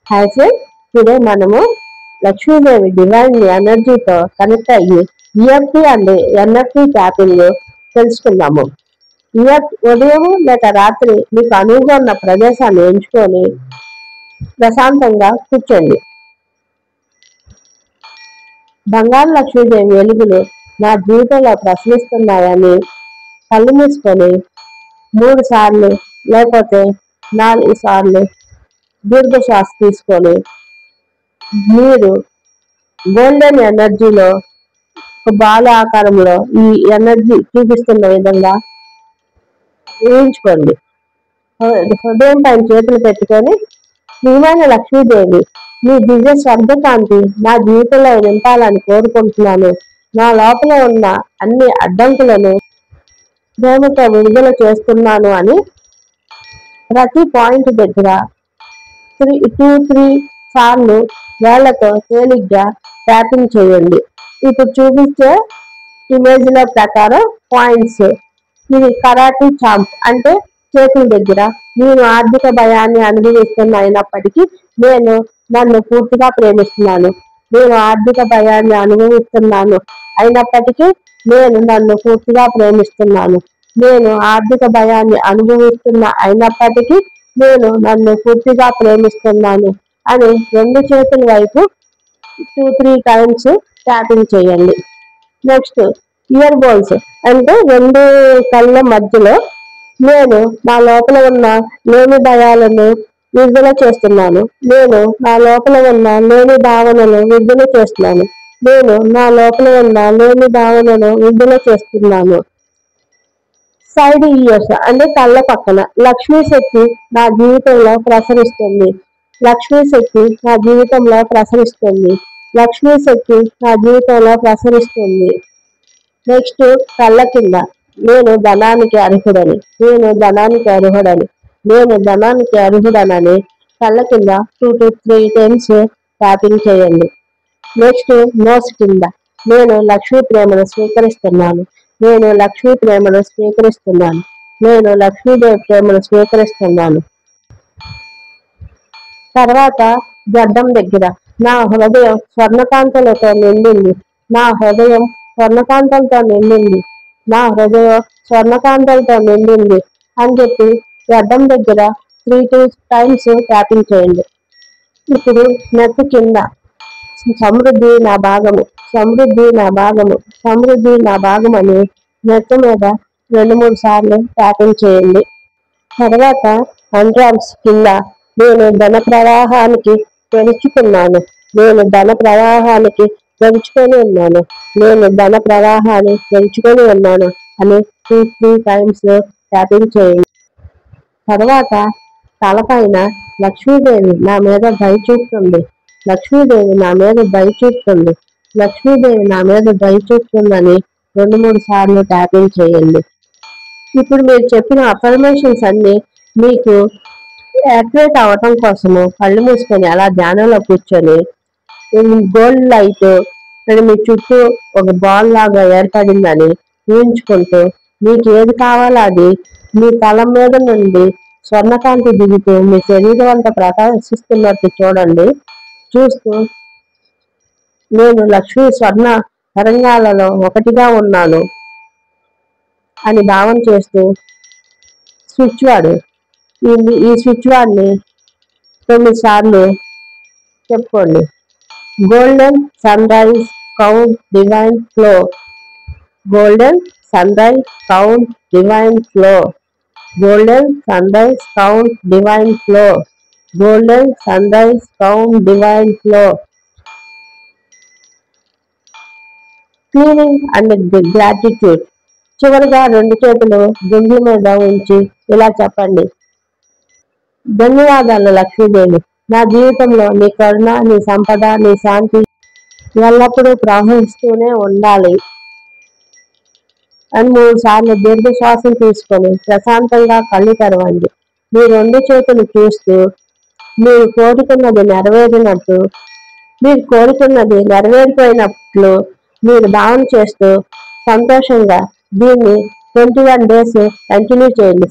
Hi friends, today మనము Lakshmidevi divine ఎనర్జీతో connect అయ్యి ఈఎఫ్టీ అండ్ ఎన్ఎఫ్టీ ట్యాపింగ్ తెలుసుకుందాము. ఉదయం లేక రాత్రి మీకు అనువుగా ఉన్న ప్రదేశాన్ని ఎంచుకొని ప్రశాంతంగా కూర్చోండి. బంగారు లక్ష్మీదేవి వెలుగులు నా జీవితంలో ప్రసరిస్తున్నాయని కళ్ళు మూసుకొని 3 సార్లు లేకపోతే 4 సార్లు దీర్ఘ శ్వాస తీసుకొని మీరు గోల్డెన్ ఎనర్జీలో ఒక బాల ఆకారంలో ఈ ఎనర్జీ చూపిస్తున్న విధంగా ఊహించుకోండి. హృదయం పైన చేతులు పెట్టుకొని, ప్రియమైన లక్ష్మీదేవి, మీ దివ్య శబ్దకాంతి నా జీవితంలో నింపాలని కోరుకుంటున్నాను. నా లోపల ఉన్న అన్ని అడ్డంకులను ప్రేమతో విడుదల చేస్తున్నాను అని ప్రతి పాయింట్ దగ్గర 2-3 సార్లు వేళ్లతో తేలిగ్గా ట్యాపింగ్ చేయండి. ఇప్పుడు చూపించే ఇమేజ్ లో ప్రకారం పాయింట్స్. ఇది కరాటీ చాంప్ అంటే చేతుల దగ్గర నేను ఆర్థిక భయాన్ని అనుభవిస్తున్నప్పటికీ నేను నన్ను పూర్తిగా ప్రేమిస్తున్నాను. నేను ఆర్థిక భయాన్ని అనుభవిస్తున్నాను అయినప్పటికీ నేను నన్ను పూర్తిగా ప్రేమిస్తున్నాను. నేను ఆర్థిక భయాన్ని అయినప్పటికీ నేను నన్ను పూర్తిగా ప్రేమిస్తున్నాను అని 2 చేతుల వైపు 2-3 టైమ్స్ ట్యాపింగ్ చేయండి. నెక్స్ట్ ఇయర్ బోన్స్ అంటే 2 కళ్ళ మధ్యలో నేను నా లోపల ఉన్న లేని భయాలను విడుదల చేస్తున్నాను. నేను నా లోపల ఉన్న లేని భావనను విడుదల చేస్తున్నాను. నేను నా లోపల ఉన్న లేని భావనను విడుదల చేస్తున్నాను. సైడ్ ఇయర్స్ అంటే కళ్ళ పక్కన లక్ష్మీ శక్తి నా జీవితంలో ప్రసరిస్తుంది. లక్ష్మీ శక్తి నా జీవితంలో ప్రసరిస్తుంది. లక్ష్మీ శక్తి నా జీవితంలో ప్రసరిస్తుంది. నెక్స్ట్ కళ్ళ కింద నేను ధనానికి అర్హుడని, నేను ధనానికి అర్హుడని, నేను ధనానికి అర్హుడనని కళ్ళ కింద 2-3 టైమ్స్ ట్యాపింగ్ చేయండి. నెక్స్ట్ నోస్ కింద నేను లక్ష్మీ ప్రేమను స్వీకరిస్తున్నాను. నేను లక్ష్మీ ప్రేమను స్వీకరిస్తున్నాను. నేను లక్ష్మీదేవి ప్రేమను స్వీకరిస్తున్నాను. తర్వాత గడ్డం దగ్గర నా హృదయం స్వర్ణకాంతలతో నిండింది. నా హృదయం స్వర్ణకాంతలతో నిండింది. నా హృదయం స్వర్ణకాంతలతో నిండింది అని చెప్పి గడ్డం దగ్గర 3 టైమ్స్ ట్యాపింగ్ చేయండి. ఇప్పుడు నెత్తి కింద సమృద్ధి నా భాగము, సమృద్ధి నా భాగము, సమృద్ధి నా భాగం అని నెత్తి మీద 2-3 సార్లు ట్యాపింగ్ చేయండి. తర్వాత అండ్రామ్స్ కింద నేను ధన ప్రవాహానికి తెరుచుకున్నాను. నేను ధన ప్రవాహానికి తెరుచుకొని ఉన్నాను. నేను ధన ప్రవాహాన్ని తెరుచుకొని ఉన్నాను అని 2-3 టైమ్స్ ట్యాపింగ్ చేయండి. తర్వాత తలపైన లక్ష్మీదేవి నా మీద దయ చూపుతుంది. లక్ష్మీదేవి నా మీద దయ చూపుతుంది. లక్ష్మీదేవి నా మీద దయ చూపుతుందని 2-3 సార్లు ట్యాపింగ్ చేయండి. ఇప్పుడు మీరు చెప్పిన అఫర్మేషన్స్ అన్ని మీకు యాక్టివేట్ అవ్వటం కోసము కళ్ళు మూసుకొని అలా ధ్యానంలో కూర్చొని గోల్డ్ లైట్ మీ చుట్టూ ఒక బాల్ లాగా ఏర్పడిందని ఊహించుకుంటూ మీకు ఏది కావాలో అది మీ తల మీద నుండి స్వర్ణకాంతి దిగుతూ మీ శరీరం అంతా ప్రకాశిస్తున్నట్టు చూడండి. చూస్తూ నేను లక్ష్మీ స్వర్ణ తరంగాలలో ఒకటిగా ఉన్నాను అని భావన చేస్తూ స్విచ్ వాడు ఈ స్విచ్ వాడిని 9 సార్లు చెప్పుకోండి. Golden sunrise count divine flow, golden sunrise count divine flow, golden sunrise count divine flow, golden sunrise count divine flow. Feeling and gratitude. చివరిగా 2 చేతులు గుండెల మీద ఉంచి ఇలా చెప్పండి: ధన్యవాదాలు లక్ష్మీదేవి, నా జీవితంలో నీ కరుణ, నీ సంపద, నీ శాంతి ఎల్లప్పుడూ ప్రవహిస్తూనే ఉండాలి అని 3 సార్లు దీర్ఘ శ్వాసం తీసుకొని ప్రశాంతంగా కళ్ళు తెరవండి. మీ 2 చేతులు చూస్తూ మీరు కోరుకున్నది నెరవేరినట్టు, మీరు కోరుకున్నది నెరవేరిపోయినట్లు మీరు భావన చేస్తూ సంతోషంగా దీన్ని 21 days కంటిన్యూ చేయండి.